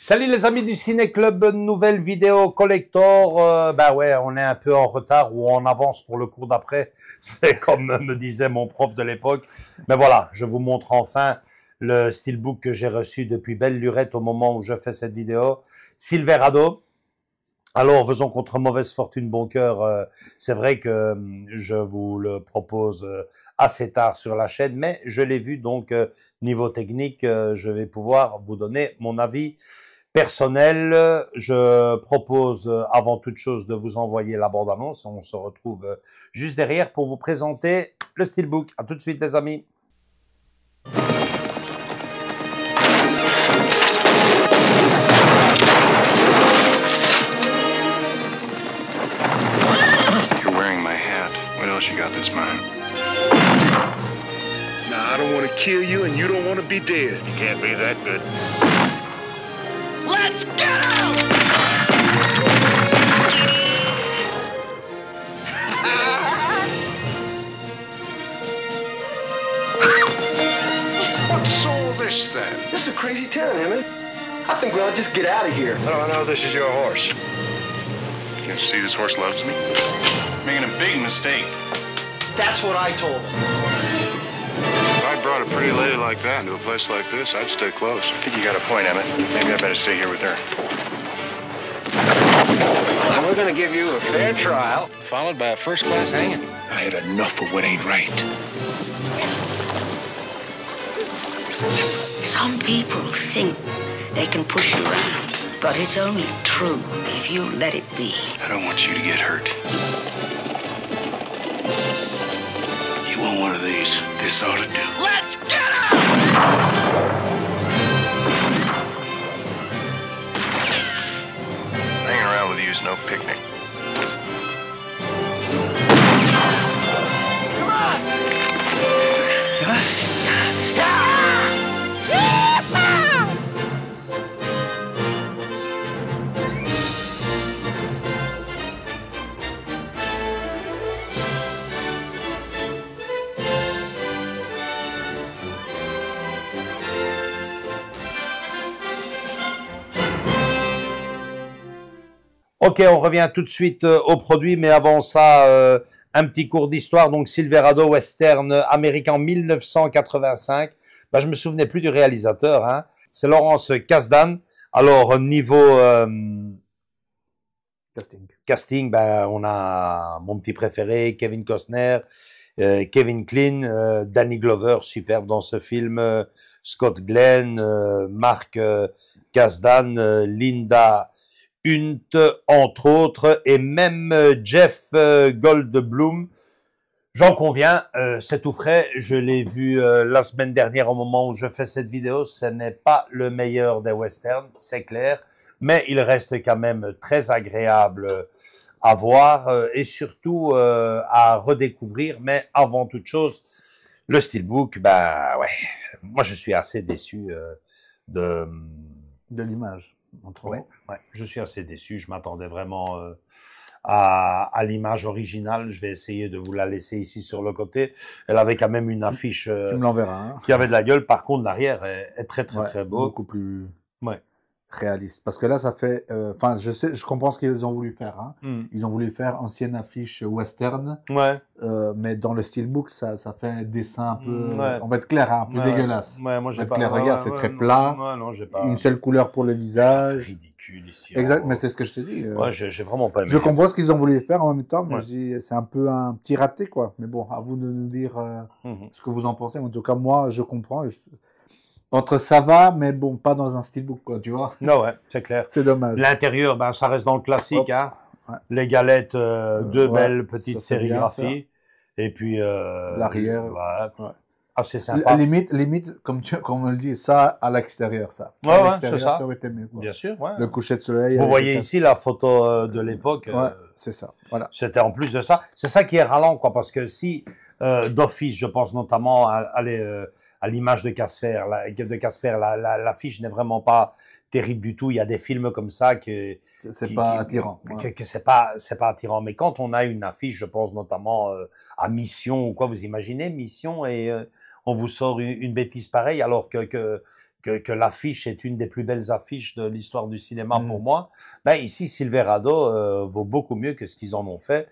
Salut les amis du Ciné Club, nouvelle vidéo collector. Bah ouais, on est un peu en retard ou en avance pour le cours d'après. C'est comme me disait mon prof de l'époque. Mais voilà, je vous montre enfin le steelbook que j'ai reçu depuis belle lurette au moment où je fais cette vidéo. Silverado. Alors, faisons contre mauvaise fortune bon cœur. C'est vrai que je vous le propose assez tard sur la chaîne, mais je l'ai vu, donc niveau technique, je vais pouvoir vous donner mon avis personnel. Je propose avant toute chose de vous envoyer la bande-annonce. On se retrouve juste derrière pour vous présenter le steelbook. À tout de suite les amis. You got that's mine. Nah, I don't want to kill you, and you don't want to be dead. You can't be that good. Let's get out! What's all this then? This is a crazy town, Emmett. I think we ought to just get out of here. How do I know this is your horse? Can't you see this horse loves me? Making a big mistake. That's what I told him. If I brought a pretty lady like that into a place like this, I'd stay close. I think you got a point, Emmett. Maybe I better stay here with her. And we're gonna give you a fair trial, followed by a first-class hanging. I had enough of what ain't right. Some people think they can push you around, but it's only true if you let it be. I don't want you to get hurt. You want one of these? This ought to do. Let's get out! Hanging around with you is no picnic. Come on! Ok, on revient tout de suite au produit, mais avant ça, un petit cours d'histoire. Donc, Silverado Western américain 1985. Ben, je me souvenais plus du réalisateur. Hein. C'est Lawrence Kasdan. Alors, niveau casting, ben, on a mon petit préféré, Kevin Costner, Kevin Kline, Danny Glover, superbe dans ce film, Scott Glenn, Mark Kasdan, Linda Hunt, entre autres, et même Jeff Goldblum. J'en conviens, c'est tout frais. Je l'ai vu la semaine dernière au moment où je fais cette vidéo. Ce n'est pas le meilleur des westerns, c'est clair, mais il reste quand même très agréable à voir et surtout à redécouvrir. Mais avant toute chose, le steelbook, ben ouais, moi je suis assez déçu de l'image. Ouais, je suis assez déçu. Je m'attendais vraiment à l'image originale. Je vais essayer de vous la laisser ici sur le côté. Elle avait quand même une affiche tu me l'enverras, hein. Qui avait de la gueule. Par contre, l'arrière est très très beau. Beaucoup plus ouais. réaliste. Parce que là, ça fait... Enfin, je comprends ce qu'ils ont voulu faire. Hein. Ils ont voulu faire ancienne affiche western. Ouais. Mais dans le steelbook, ça fait un dessin un peu... On va être clair, hein, un peu dégueulasse. Ouais, moi j'ai pas... Clair, regarde, c'est très plat. Non, j'ai pas... Une seule couleur pour le visage. C'est ridicule ici. Exact, mais c'est ce que je te dis. Ouais, j'ai vraiment pas aimé. Je comprends ce qu'ils ont voulu faire en même temps, mais je dis, c'est un peu un petit raté, quoi. Mais bon, à vous de nous dire ce que vous en pensez. En tout cas, moi, je comprends. Entre ça va, mais bon, pas dans un steelbook, quoi, tu vois. Non, ouais, c'est clair. C'est dommage. L'intérieur, ben, ça reste dans le classique, hein. Ouais. Les galettes, deux belles petites sérigraphies. Et puis, l'arrière. Ouais. Assez sympa. Limite, comme on le dit, ça à l'extérieur, ça. Ouais, c'est ça. Ça aurait été mieux, quoi. Bien sûr, ouais. Le coucher de soleil. Vous voyez ici la photo de l'époque. Ouais, c'est ça. Voilà. C'était en plus de ça. C'est ça qui est ralent, quoi, parce que si, d'office, je pense notamment à l'image de Casper, l'affiche n'est vraiment pas terrible du tout. Il y a des films comme ça c'est pas attirant. Que c'est pas attirant. Mais quand on a une affiche, je pense notamment à Mission ou quoi, vous imaginez Mission et on vous sort une bêtise pareille alors que l'affiche est une des plus belles affiches de l'histoire du cinéma pour moi. Ben ici, Silverado vaut beaucoup mieux que ce qu'ils en ont fait.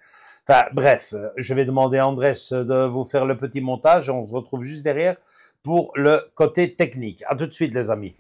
Enfin bref, je vais demander à Andrés de vous faire le petit montage et on se retrouve juste derrière pour le côté technique. À tout de suite les amis.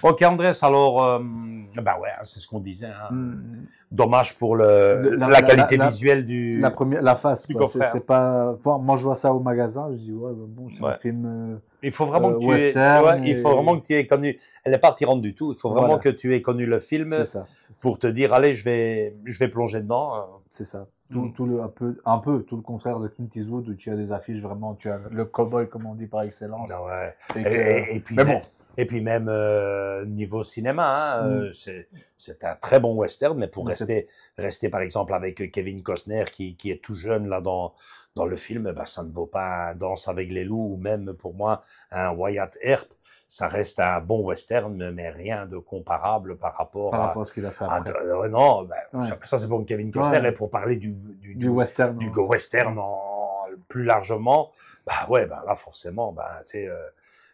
Ok Andrés, alors, bah ouais, c'est ce qu'on disait. Hein. Dommage pour la qualité visuelle du. La face, du quoi. coffret. C'est pas. Moi, je vois ça au magasin, je dis ouais, bon, c'est un film. Il faut vraiment que western il faut vraiment que tu aies connu. Elle n'est pas attirante du tout. Il faut vraiment que tu aies connu le film pour te dire allez, je vais plonger dedans. C'est ça. Un peu tout le contraire de Clint Eastwood où tu as des affiches vraiment, tu as le cowboy comme on dit par excellence. Ouais. Et puis même niveau cinéma, hein, c'est un très bon western, mais pour rester par exemple avec Kevin Costner qui est tout jeune là dans le film, ben ça ne vaut pas un Danse avec les loups ou même pour moi un Wyatt Earp. Ça reste un bon western, mais rien de comparable par rapport à ce qu'il a fait après. Non, ça c'est pour Kevin Costner, et pour parler du western, western plus largement, là forcément, tu sais,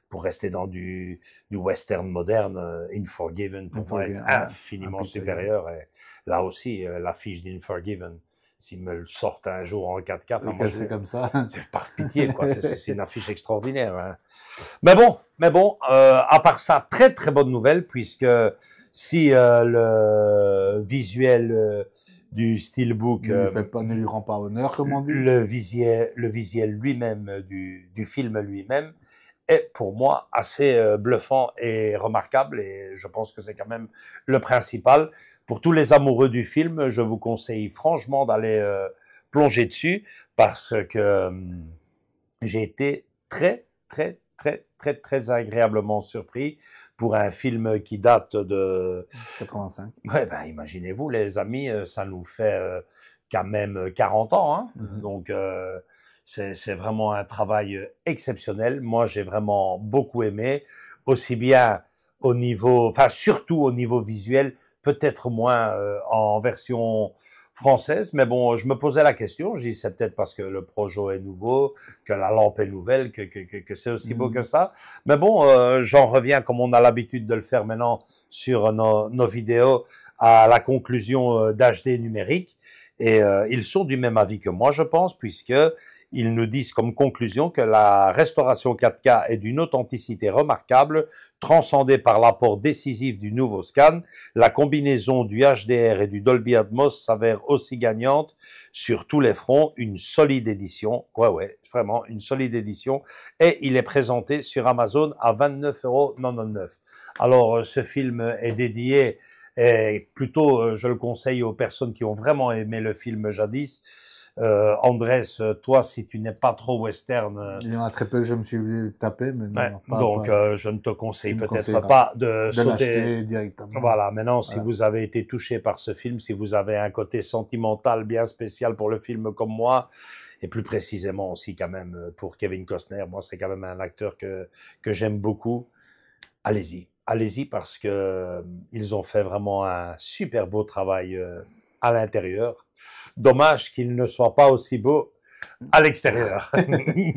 pour rester dans du western moderne, Unforgiven pour moi est infiniment supérieur. Et là aussi, l'affiche d'Unforgiven, s'ils me le sortent un jour en 4K, c'est comme ça. C'est par pitié, quoi. C'est une affiche extraordinaire. Hein. Mais bon, à part ça, très très bonne nouvelle, puisque si le visuel du steelbook ne lui rend pas honneur, comme on dit. Le visuel lui-même du film lui-même est pour moi assez bluffant et remarquable, et je pense que c'est quand même le principal. Pour tous les amoureux du film, je vous conseille franchement d'aller plonger dessus parce que j'ai été très agréablement surpris pour un film qui date de 85. Ouais, ben imaginez-vous les amis, ça nous fait quand même 40 ans, hein. Donc c'est vraiment un travail exceptionnel. Moi, j'ai vraiment beaucoup aimé, aussi bien au niveau, enfin surtout au niveau visuel, peut-être moins en version française, mais bon, je me posais la question, je dis c'est peut-être parce que le projet est nouveau, que la lampe est nouvelle, que c'est aussi beau que ça. Mais bon, j'en reviens comme on a l'habitude de le faire maintenant sur nos vidéos à la conclusion d'HD numérique. Et ils sont du même avis que moi, je pense, puisque ils nous disent comme conclusion que la restauration 4K est d'une authenticité remarquable, transcendée par l'apport décisif du nouveau scan. La combinaison du HDR et du Dolby Atmos s'avère aussi gagnante sur tous les fronts. Une solide édition, ouais, vraiment une solide édition. Et il est présenté sur Amazon à 29,99 €. Alors, ce film est dédié et plutôt, je le conseille aux personnes qui ont vraiment aimé le film jadis. Andrés, toi, si tu n'es pas trop western... Il y en a très peu que je me suis tapé, mais non, ouais, pas, donc, pas, je ne te conseille je ne peut-être conseille pas de sauter... l'acheter directement. Voilà, maintenant, si Voilà. vous avez été touché par ce film, si vous avez un côté sentimental bien spécial pour le film comme moi, et plus précisément aussi quand même pour Kevin Costner, moi, c'est quand même un acteur que j'aime beaucoup. Allez-y. Allez-y parce que ils ont fait vraiment un super beau travail à l'intérieur. Dommage qu'il ne soit pas aussi beau à l'extérieur.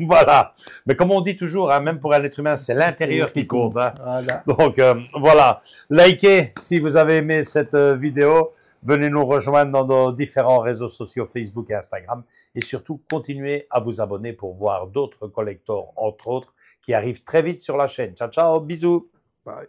Voilà. Mais comme on dit toujours, hein, même pour un être humain, c'est l'intérieur qui compte. Hein. Voilà. Donc voilà. Likez si vous avez aimé cette vidéo. Venez nous rejoindre dans nos différents réseaux sociaux Facebook et Instagram. Et surtout, continuez à vous abonner pour voir d'autres collectors, entre autres, qui arrivent très vite sur la chaîne. Ciao, ciao, bisous. Bye.